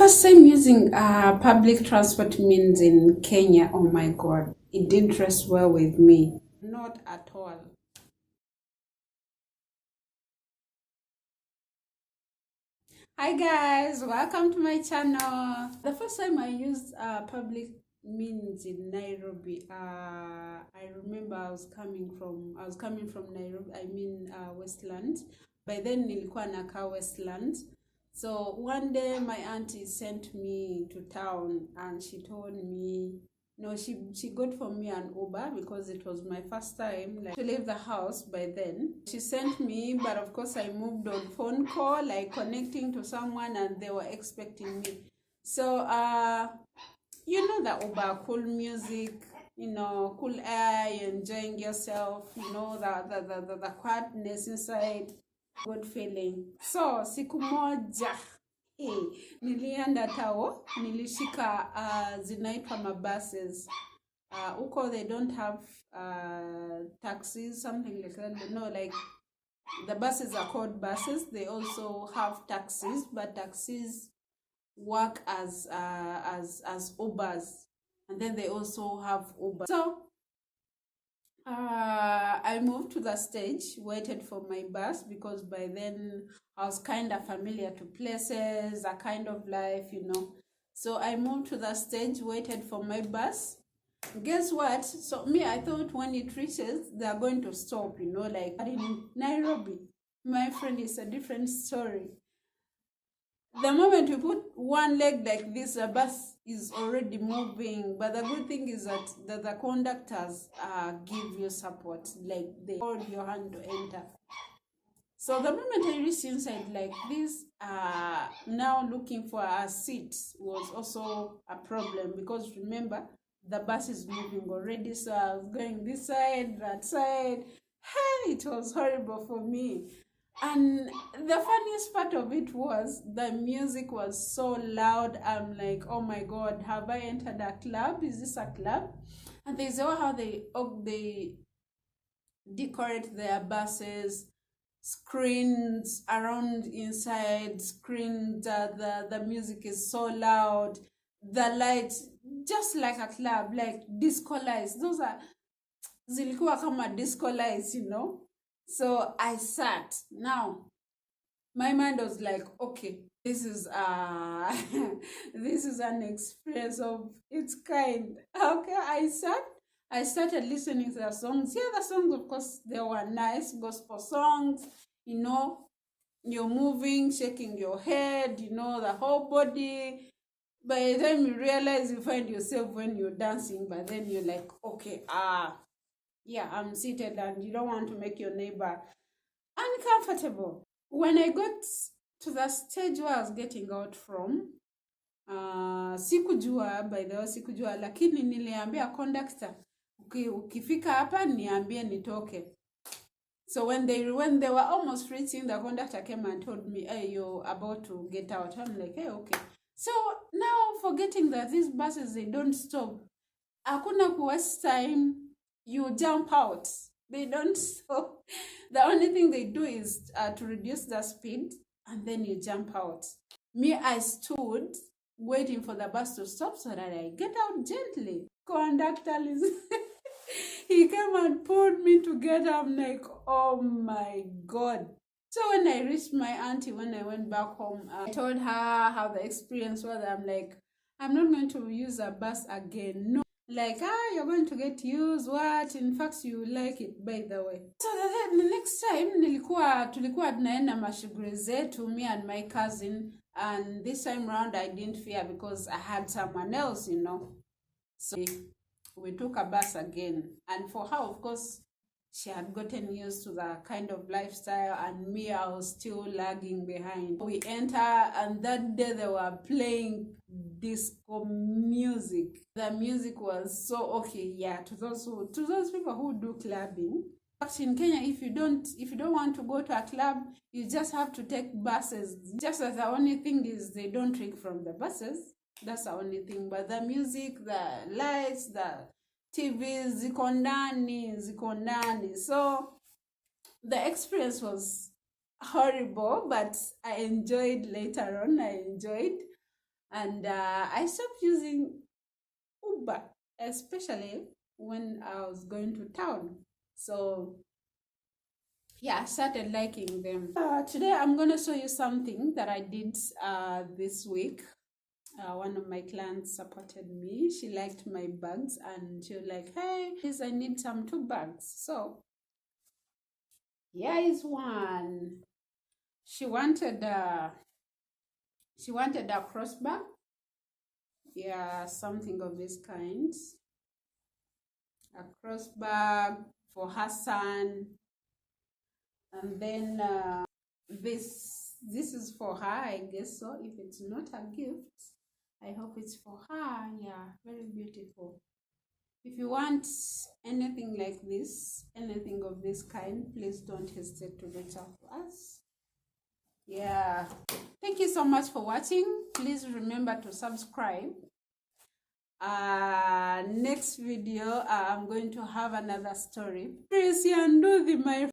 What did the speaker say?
first time using public transport means in Kenya, oh my God, it didn't rest well with me. Not at all. Hi guys, welcome to my channel. The first time I used public means in Nairobi. I remember I was coming from Nairobi. I mean Westland. By then nilikuwa nakaa Westland. So one day my auntie sent me to town and she told me, no, she got for me an Uber because it was my first time to leave the house by then. She sent me, but of course I moved on phone call, like connecting to someone, and they were expecting me. So you know the Uber, cool music, cool air, you're enjoying yourself, the quietness inside, good feeling. So siku moja nilienda tao, nilishika zinaitwa mabuses. Uko they don't have taxis, something like that. No, like the buses are called buses. They also have taxis, but taxis work as Ubers, and then they also have Uber. So I moved to the stage, waited for my bus because by then I was kind of familiar to places, a kind of life, So I moved to the stage, waited for my bus. Guess what? So I thought when it reaches, they are going to stop, like in Nairobi. My friend, is a different story. The moment you put one leg like this, a bus is already moving. But the good thing is that the conductors give you support, like they hold your hand to enter. So the moment I reached inside like this, now looking for a seat was also a problem because remember, the bus is moving already. So I was going this side, that side. Hey, it was horrible for me. And the funniest part of it was the music was so loud. I'm like, oh my God, have I entered a club? Is this a club? And they say how they decorate their buses, screens around inside, screens, the music is so loud, the lights, just like a club, like disco lights. Those are zilikuwa kama disco lights, So I sat. Now, my mind was like, okay, this is this is an experience of its kind. Okay, I started listening to the songs. Yeah, the songs, of course, they were nice gospel songs. You're moving, shaking your head, the whole body. By the time you realize, you find yourself when you're dancing, but then you're like, okay, yeah, I'm seated, and you don't want to make your neighbor uncomfortable. When I got to the stage where I was getting out from, sikujua, by the way, sikujua, lakini niliambia conductor, ukifika hapa niambie nitoke. So when they were almost reaching, the conductor came and told me, hey, you're about to get out. I'm like, hey, okay. So now, forgetting that these buses, they don't stop. Hakuna ku waste time. You jump out. They don't stop. The only thing they do is to reduce the speed, and then you jump out. I stood waiting for the bus to stop so that I get out gently. Conductor he came and pulled me to get up. I'm like, oh my God. So when I reached my auntie, when I went back home, I told her how the experience was. I'm like, I'm not going to use a bus again. No. Like, you're going to get used, what? In fact, you like it, by the way. So the next time, tulikuwa tunaenda mashughuli zetu, me and my cousin. And this time around, I didn't fear because I had someone else, So we took a bus again. And for her, of course, she had gotten used to the kind of lifestyle, and me, I was still lagging behind. We enter, and that day they were playing disco music. The music was so okay, yeah, to those people who do clubbing. But in Kenya, if you don't want to go to a club, you just have to take buses. Just as the only thing is they don't drink from the buses. That's the only thing. But the music, the lights, the TV, ziko ndani. So the experience was horrible, but I enjoyed later on. And I stopped using Uber, especially when I was going to town. So yeah, I started liking them. Today I'm going to show you something that I did this week. One of my clients supported me. She liked my bags and she was like, hey, please, I need some tote bags. So here is one. She wanted a crossbag. Yeah, something of this kind. A crossbag for her son. And then this is for her, I guess so. If it's not a gift, I hope it's for her. Yeah, very beautiful. If you want anything like this, anything of this kind, please don't hesitate to reach out to us. Yeah, thank you so much for watching. Please remember to subscribe. Next video, I'm going to have another story. Tracy and Nduthi, my